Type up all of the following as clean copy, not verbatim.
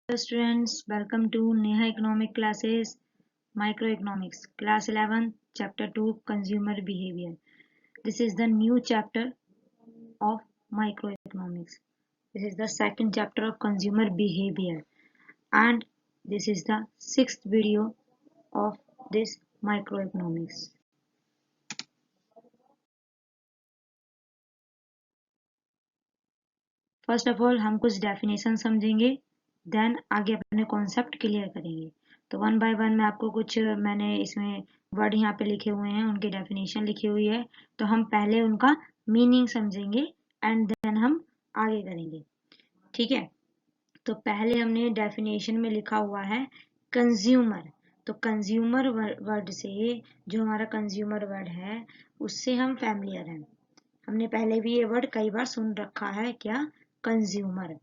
Students, welcome to Neha Economic Classes, Microeconomics, Class 11, Chapter 2, Consumer Behavior. This is the new chapter of Microeconomics. This is the second chapter of Consumer Behavior, and this is the sixth video of this Microeconomics. First of all हम कुछ definition समझेंगे, then आगे अपने concept clear करेंगे। तो one by one मैं आपको कुछ मैंने इसमें वर्ड यहाँ पे लिखे हुए हैं, उनकी डेफिनेशन लिखी हुई है, तो हम पहले उनका मीनिंग समझेंगे एंड देन हम आगे करेंगे। ठीक है, तो पहले हमने डेफिनेशन में लिखा हुआ है कंज्यूमर। तो कंज्यूमर वर्ड से, जो हमारा कंज्यूमर वर्ड है, उससे हम फैमिलियर हैं। हमने पहले भी ये वर्ड कई बार सुन रखा है, क्या? कंज्यूमर।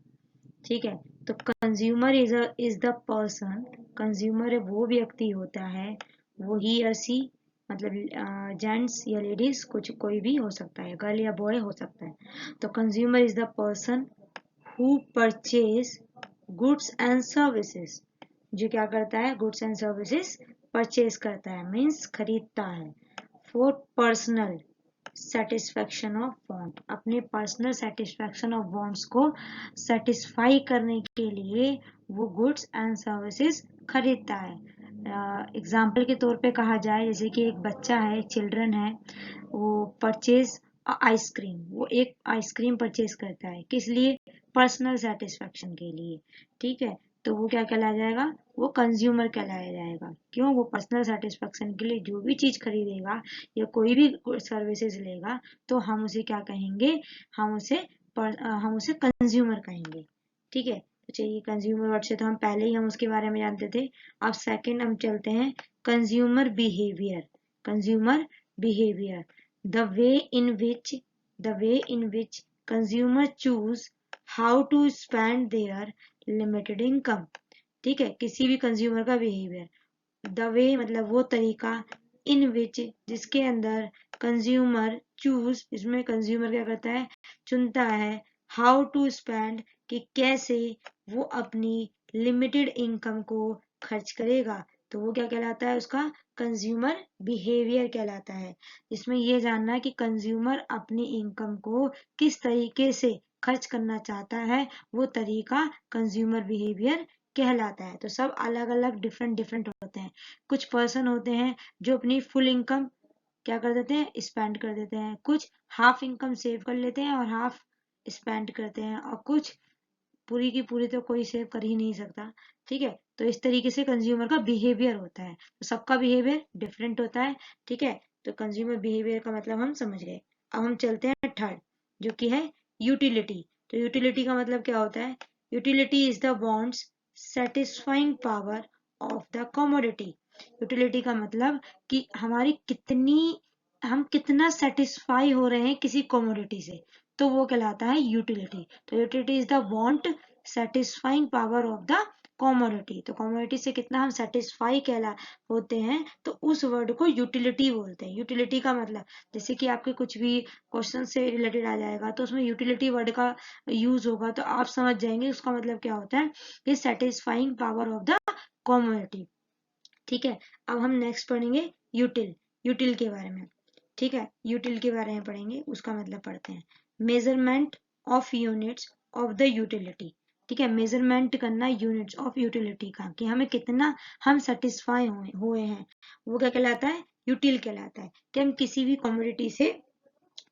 ठीक है, तो consumer is the person. Consumer वो व्यक्ति होता है, वो ही या सी, मतलब जेंट्स या लेडीज, कुछ कोई भी हो सकता है, गर्ल या बॉय हो सकता है। तो consumer is the person who purchase goods and services. जो क्या करता है? गुड्स एंड सर्विसेज परचेज करता है, मीन्स खरीदता है। For personal satisfaction of want, अपने पर्सनल सेटिस्फैक्शन ऑफ वांट्स को सेटिस्फाई करने के लिए वो गुड्स एंड सर्विसेज खरीदता है। एग्जाम्पल के तौर पे कहा जाए, जैसे कि एक बच्चा है, चिल्ड्रन है, वो परचेज आइसक्रीम, वो एक आइसक्रीम परचेज करता है, किस लिए? पर्सनल सेटिस्फैक्शन के लिए। ठीक है, तो वो क्या कहलाया जाएगा? वो कंज्यूमर कहलाया जाएगा। क्यों? वो पर्सनल सेटिस्फैक्शन के लिए जो भी चीज खरीदेगा या कोई भी सर्विसेज लेगा, तो हम उसे क्या कहेंगे? हम उसे कंज्यूमर कहेंगे। ठीक है, तो चलिए, कंज्यूमर वर्ड से तो हम पहले ही हम उसके बारे में जानते थे। अब सेकंड हम चलते हैं consumer behaviour. Consumer behaviour, the way in which consumer choose how to spend their limited income. ठीक है, किसी भी कंज्यूमर का बिहेवियर, द वे मतलब वो तरीका, इन विच जिसके अंदर, कंज्यूमर चूज, इसमें कंज्यूमर क्या करता है? चुनता है। हाउ टू स्पेंड, कि कैसे वो अपनी लिमिटेड इनकम को खर्च करेगा, तो वो क्या कहलाता है? उसका कंज्यूमर बिहेवियर कहलाता है। इसमें ये जानना है कि कंज्यूमर अपनी इनकम को किस तरीके से खर्च करना चाहता है, वो तरीका कंज्यूमर बिहेवियर कहलाता है। तो सब अलग अलग डिफरेंट डिफरेंट होते हैं। कुछ पर्सन होते हैं जो अपनी फुल इनकम क्या कर देते हैं? स्पेंड कर देते हैं। कुछ हाफ इनकम सेव कर लेते हैं और हाफ स्पेंड करते हैं, और कुछ पूरी की पूरी तो कोई सेव कर ही नहीं सकता। ठीक है, तो इस तरीके से कंज्यूमर का बिहेवियर होता है। तो सबका बिहेवियर डिफरेंट होता है। ठीक है, तो कंज्यूमर बिहेवियर का मतलब हम समझ गए। अब हम चलते हैं थर्ड, जो कि है यूटिलिटी। तो यूटिलिटी का मतलब क्या होता है? Utility is the wants satisfying power of the commodity. Utility का मतलब कि हम कितना सेटिस्फाई हो रहे हैं किसी कमोडिटी से, तो वो कहलाता है यूटिलिटी। तो utility is the want satisfying power of the commodity. तो कमोडिटी से कितना हम सेटिस्फाई कहला होते हैं, तो उस वर्ड को यूटिलिटी बोलते हैं। यूटिलिटी का मतलब, जैसे कि आपके कुछ भी क्वेश्चन से रिलेटेड आ जाएगा, तो उसमें यूटिलिटी वर्ड का यूज होगा, तो आप समझ जाएंगे उसका मतलब क्या होता है, कि satisfying power of the commodity. ठीक है, अब हम नेक्स्ट पढ़ेंगे यूटिल के बारे में। ठीक है, यूटिल के बारे में पढ़ेंगे, उसका मतलब पढ़ते हैं। Measurement of units of the utility. ठीक है, मेजरमेंट करना यूनिट्स ऑफ यूटिलिटी का, कि हमें कितना हम सेटिस्फाई हुए हैं, वो क्या कहलाता है? यूटिल कहलाता है। कि हम किसी भी कमोडिटी से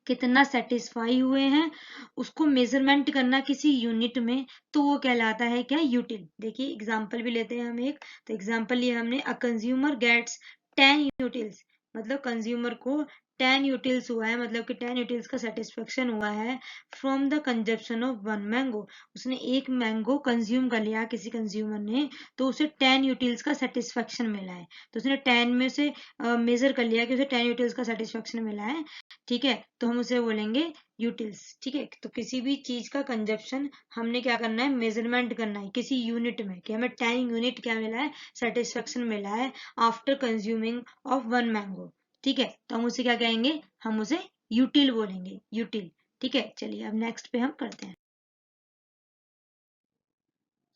कितना सेटिस्फाई हुए हैं, उसको मेजरमेंट करना किसी यूनिट में, तो वो कहलाता है क्या? यूटिल। देखिए एग्जांपल भी लेते हैं हम एक। तो एग्जांपल लिया हमने, अ कंज्यूमर गेट्स 10 यूटिल्स, मतलब कंज्यूमर को 10 यूटिल्स हुआ है, मतलब कि 10 यूटिल्स का सेटिस्फेक्शन हुआ है from the consumption of 1 mango. उसने एक मैंगो कंज्यूम कर लिया किसी कंज्यूमर ने, तो उसे 10 यूटिल्स का सेटिस्फेक्शन मिला है। तो उसने 10 में से मेजर कर लिया कि उसे 10 यूटिल्स का सेटिस्फेक्शन मिला है। ठीक है, तो हम उसे बोलेंगे यूटिल्स। ठीक है, तो किसी भी चीज का कंजप्शन हमने क्या करना है? मेजरमेंट करना है किसी यूनिट में, कि हमें 10 यूनिट क्या मिला है? सेटिस्फेक्शन मिला है आफ्टर कंज्यूमिंग ऑफ 1 मैंगो। ठीक है, तो हम उसे क्या कहेंगे? हम उसे यूटिल बोलेंगे, यूटिल। ठीक है, चलिए अब नेक्स्ट पे हम करते हैं।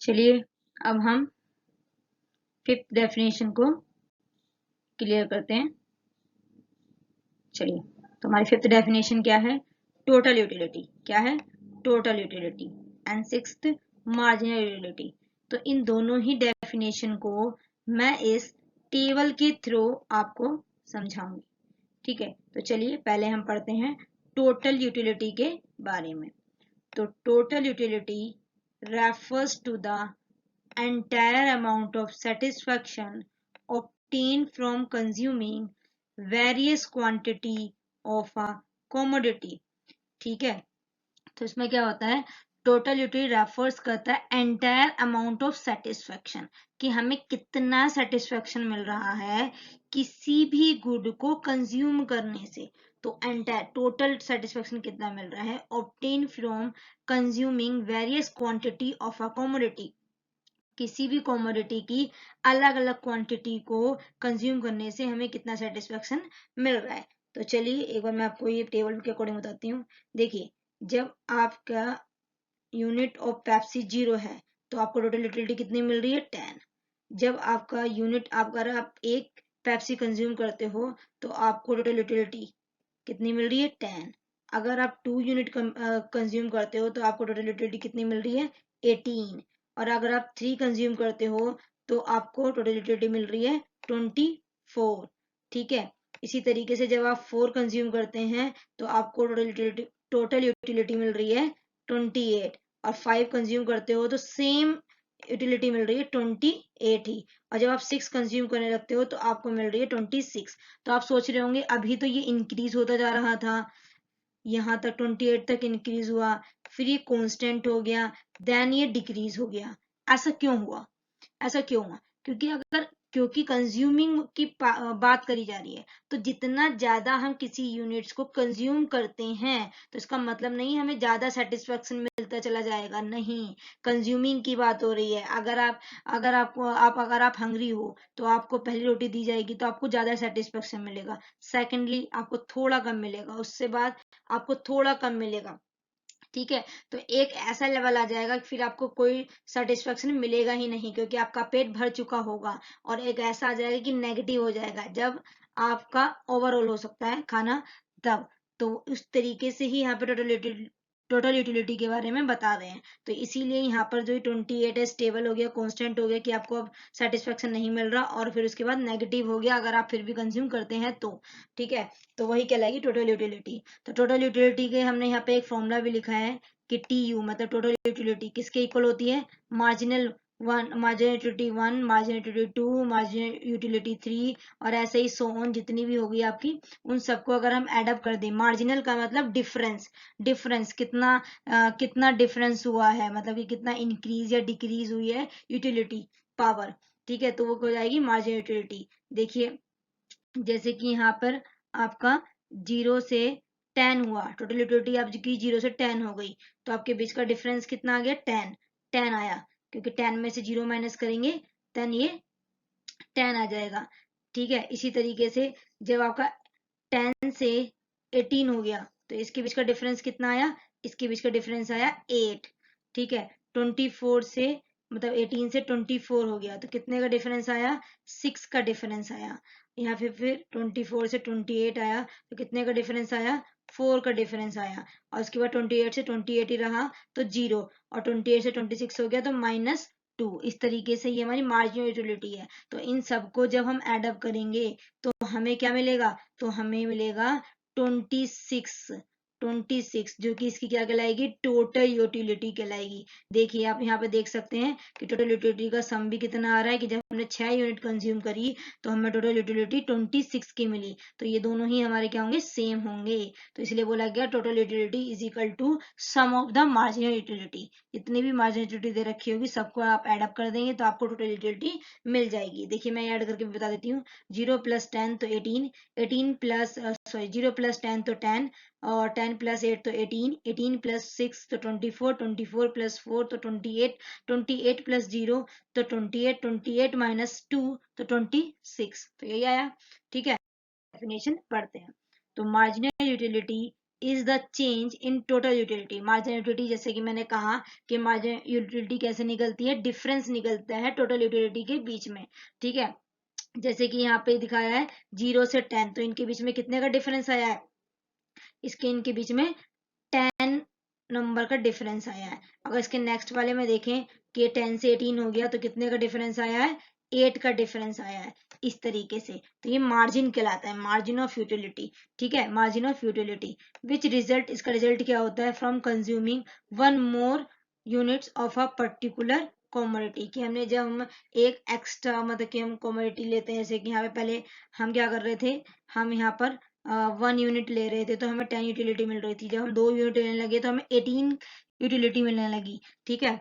चलिए, अब हम फिफ्थ डेफिनेशन को क्लियर करते हैं। चलिए, तो हमारी फिफ्थ डेफिनेशन क्या है? Total utility. क्या है? Total utility. And sixth marginal utility. तो इन दोनों ही डेफिनेशन को मैं इस टेबल के थ्रू आपको समझाऊंगी। ठीक है, तो चलिए पहले हम पढ़ते हैं टोटल यूटिलिटी के बारे में। तो total utility refers to the entire amount of satisfaction obtained from consuming various quantity of a commodity। ठीक है, तो इसमें क्या होता है? टोटल यूटिलिटी रेफर्स करता है एंटायर अमाउंट ऑफ सेटिस्फेक्शन, कि हमें कितना सेटिस्फेक्शन मिल रहा है किसी भी गुड को कंज्यूम करने से। तो एंटायर टोटल सेटिस्फेक्शन कितना मिल रहा है? Obtain from consuming various quantity of a commodity, किसी भी कमोडिटी की अलग अलग क्वांटिटी को कंज्यूम करने से हमें कितना सेटिस्फेक्शन मिल रहा है। तो चलिए एक बार मैं आपको ये टेबल के अकॉर्डिंग बताती हूँ। देखिए, जब आपका यूनिट ऑफ पेप्सी 0 है तो आपको टोटल यूटिलिटी कितनी मिल रही है? 10। जब आपका यूनिट, अगर आप एक पेप्सी कंज्यूम करते हो तो आपको टोटल यूटिलिटी कितनी मिल रही है? 10। अगर आप 2 यूनिट कंज्यूम करते हो तो आपको टोटल यूटिलिटी कितनी मिल रही है? 18। और अगर आप 3 कंज्यूम करते हो तो आपको टोटल यूटिलिटी मिल रही है 24। ठीक है, इसी तरीके से जब आप 4 कंज्यूम करते हैं तो आपको टोटल यूटिलिटी मिल रही है 28। और 5 कंज्यूम करते हो तो सेम यूटिलिटी मिल रही है 28 ही। और जब आप 6 कंज्यूम करने लगते हो तो आपको मिल रही है 26। तो आप सोच रहे होंगे अभी तो ये इंक्रीज होता जा रहा था, यहाँ तक 28 तक इंक्रीज हुआ, फिर ये कांस्टेंट हो गया, देन ये डिक्रीज हो गया। ऐसा क्यों हुआ? ऐसा क्यों हुआ? क्योंकि कंज्यूमिंग की बात करी जा रही है। तो जितना ज्यादा हम किसी यूनिट्स को कंज्यूम करते हैं तो इसका मतलब नहीं हमें ज्यादा सेटिस्फेक्शन मिलता चला जाएगा, नहीं। कंज्यूमिंग की बात हो रही है। अगर आप हंग्री हो तो आपको पहली रोटी दी जाएगी तो आपको ज्यादा सेटिस्फेक्शन मिलेगा, सेकेंडली आपको थोड़ा कम मिलेगा, उससे बाद आपको थोड़ा कम मिलेगा। ठीक है, तो एक ऐसा लेवल आ जाएगा कि फिर आपको कोई सेटिस्फेक्शन मिलेगा ही नहीं, क्योंकि आपका पेट भर चुका होगा। और एक ऐसा आ जाएगा कि नेगेटिव हो जाएगा, जब आपका ओवरऑल हो सकता है खाना तब। तो उस तरीके से ही यहाँ पे टोटल यूटिलिटी के बारे में बता रहे हैं। तो इसीलिए यहाँ पर जो 28 है स्टेबल हो गया, कांस्टेंट हो गया, कि आपको अब सेटिस्फेक्शन नहीं मिल रहा, और फिर उसके बाद नेगेटिव हो गया अगर आप फिर भी कंज्यूम करते हैं तो। ठीक है, तो वही कहलाएगी टोटल यूटिलिटी। तो टोटल यूटिलिटी के हमने यहाँ पे एक फॉर्मूला भी लिखा है कि टी यू मतलब टोटल यूटिलिटी किसके इक्वल होती है? Marginal 1, marginal utility 1, marginal utility 2, marginal utility 3, और ऐसे ही सो ऑन जितनी भी होगी आपकी, उन सबको अगर हम एड अप कर दें। मार्जिनल का मतलब डिफरेंस, डिफरेंस कितना डिफरेंस हुआ है, मतलब कि कितना इंक्रीज या डिक्रीज हुई है यूटिलिटी पावर। ठीक है, तो वो हो जाएगी मार्जिनल यूटिलिटी। देखिए, जैसे कि यहाँ पर आपका 0 से 10 हुआ, टोटल यूटिलिटी आपकी 0 से 10 हो गई, तो आपके बीच का डिफरेंस कितना आ गया? 10 आया, क्योंकि 10 में से 0 माइनस करेंगे देन ये 10 आ जाएगा। ठीक है, इसी तरीके से जब आपका 10 से 18 हो गया तो इसके बीच का डिफरेंस कितना आया? इसके बीच का डिफरेंस आया 8। ठीक है, 24 से मतलब 18 से 24 हो गया तो कितने का डिफरेंस आया? 6 का डिफरेंस आया। यहाँ फिर 24 से 28 आया तो कितने का डिफरेंस आया? 4 का डिफरेंस आया। और उसके बाद 28 से 28 ही रहा तो 0, और 28 से 26 हो गया तो -2। इस तरीके से ये हमारी मार्जिनल यूटिलिटी है। तो इन सबको जब हम एड अप करेंगे तो हमें क्या मिलेगा? तो हमें मिलेगा 26 जो कि इसकी क्या कहलाएगी? टोटल यूटिलिटी कहलाएगी। देखिए, आप यहाँ पे देख सकते हैं कि टोटल यूटिलिटी का सम भी कितना आ रहा है कि जब हमने 6 यूनिट कंज्यूम करी तो हमें टोटल यूटिलिटी 26 की मिली। तो ये दोनों ही हमारे क्या होंगे? सेम होंगे। तो इसलिए बोला गया total utility is equal to sum of the marginal utility. जितनी भी मार्जिनल यूटिलिटी दे रखी होगी सबको आप एड अप कर देंगे तो आपको टोटल यूटिलिटी मिल जाएगी। देखिए, मैं ऐड करके बता देती हूँ। 0 + 10 तो 18, 18 प्लस 0 + 10 तो 10, और 10 + 8 तो 18, 18 + 6 तो 24, 24 + 4 तो 28, 28 + 0 तो 28, 28 - 2 तो 26। तो यही आया। ठीक है, डेफिनेशन पढ़ते हैं। तो marginal utility is the change in total utility. Marginal utility, जैसे कि मैंने कहा कि मार्जिनल यूटिलिटी कैसे निकलती है, डिफरेंस निकलता है टोटल यूटिलिटी के बीच में। ठीक है, जैसे कि यहाँ पे दिखाया है 0 से 10, तो इनके बीच में कितने का डिफरेंस आया है, इनके बीच में 10 नंबर का डिफरेंस आया है। अगर इसके नेक्स्ट वाले में देखें कि 10 से 18 हो गया तो कितने का डिफरेंस आया है, 8 का डिफरेंस आया है। इस तरीके से तो ये मार्जिन कहलाता है, मार्जिन ऑफ यूटिलिटी। ठीक है, margin of utility which result, इसका रिजल्ट क्या होता है, from consuming one more units of a particular commodity, कि हमने जब हम एक एक्स्ट्रा मतलब कि हम कॉमोडिटी लेते हैं, जैसे कि यहाँ पे पहले हम क्या कर रहे थे, हम यहाँ पर 1 यूनिट ले रहे थे तो हमें 10 यूटिलिटी मिल रही थी, जब हम 2 यूनिट लेने लगे तो हमें 18 यूटिलिटी मिलने लगी। ठीक है,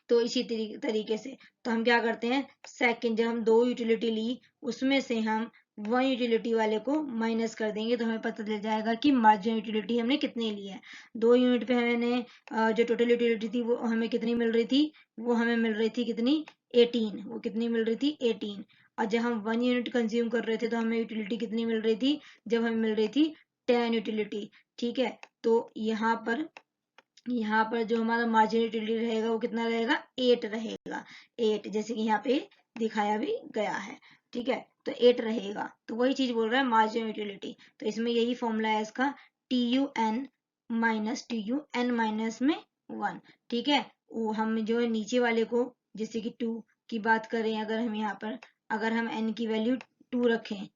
तो इसी तरीके से तो हम क्या करते हैं, सेकंड जब हम 2 यूटिलिटी ली उसमें से हम 1 यूटिलिटी वाले को माइनस कर देंगे तो हमें पता चल जाएगा कि मार्जिनल यूटिलिटी हमने कितनी ली है। 2 यूनिट पे हमने जो टोटल यूटिलिटी थी वो हमें कितनी मिल रही थी, वो हमें मिल रही थी कितनी, 18। वो कितनी मिल रही थी, 18। और जब हम 1 यूनिट कंज्यूम कर रहे थे तो हमें यूटिलिटी कितनी मिल रही थी, जब हमें मिल रही थी 10 यूटिलिटी। ठीक है, तो यहाँ पर जो हमारा मार्जिनल यूटिलिटी रहेगा वो कितना रहेगा, 8 रहेगा। 8 जैसे कि यहाँ पे दिखाया भी गया है। ठीक है, तो 8 रहेगा, तो वही चीज बोल रहा है मार्जिनल यूटिलिटी। तो इसमें यही फॉर्मूला है इसका, TUN माइनस TUN माइनस में 1। ठीक है, वो हम जो है नीचे वाले को, जैसे कि 2 की बात करें, अगर हम यहाँ पर अगर हम n की वैल्यू 2 रखें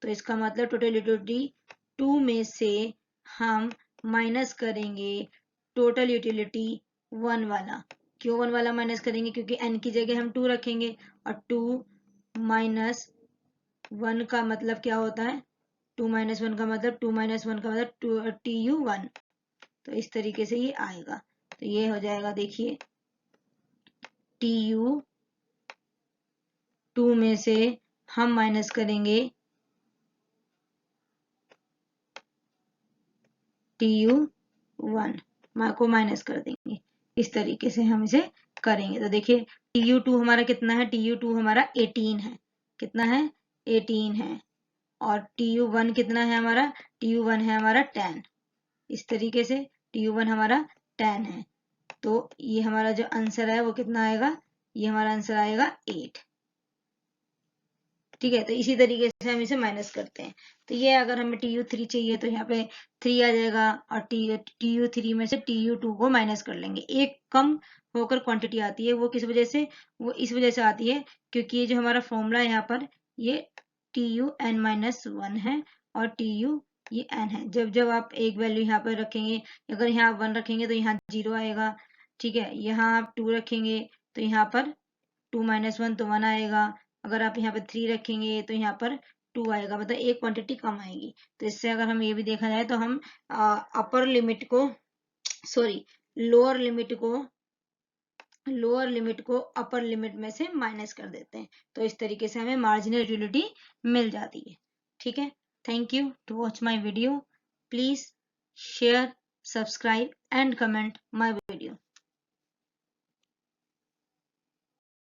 तो इसका मतलब टोटल यूटिलिटी 2 में से हम माइनस करेंगे टोटल यूटिलिटी 1 वाला। क्यों 1 वाला माइनस करेंगे, क्योंकि n की जगह हम 2 रखेंगे और 2 माइनस 1 का मतलब क्या होता है, 2 माइनस 1 का मतलब 2 माइनस 1 का मतलब TU1। तो इस तरीके से ये आएगा, तो ये हो जाएगा, देखिए TU2 में से हम माइनस करेंगे TU1 को माइनस कर देंगे। इस तरीके से हम इसे करेंगे। तो देखिए TU2 हमारा कितना है, TU2 हमारा 18 है। कितना है, 18 है। और TU1 कितना है हमारा, TU1 है हमारा 10। इस तरीके से TU1 हमारा 10 है। तो ये हमारा जो आंसर है वो कितना आएगा, ये हमारा आंसर आएगा 8। ठीक है, तो इसी तरीके से हम इसे माइनस करते हैं। तो ये अगर हमें TU3 चाहिए तो यहाँ पे 3 आ जाएगा और TU3 में से TU2 को माइनस कर लेंगे। एक कम होकर क्वांटिटी आती है, वो किस वजह से, वो इस वजह से आती है क्योंकि ये जो हमारा फॉर्मूला है यहाँ पर ये TUN-1 है और TU ये n है। जब जब आप एक वैल्यू यहाँ पर रखेंगे, अगर यहाँ 1 रखेंगे तो यहाँ 0 आएगा। ठीक है, यहाँ आप 2 रखेंगे तो यहाँ पर 2 माइनस 1 तो 1 आएगा। अगर आप यहाँ पर 3 रखेंगे तो यहाँ पर 2 आएगा, मतलब एक क्वांटिटी कम आएगी। तो इससे अगर हम ये भी देखा जाए तो हम अपर लिमिट को, सॉरी लोअर लिमिट को अपर लिमिट में से माइनस कर देते हैं। तो इस तरीके से हमें मार्जिनल यूटिलिटी मिल जाती है। ठीक है, thank you to watch my video. Please share, subscribe and comment my video.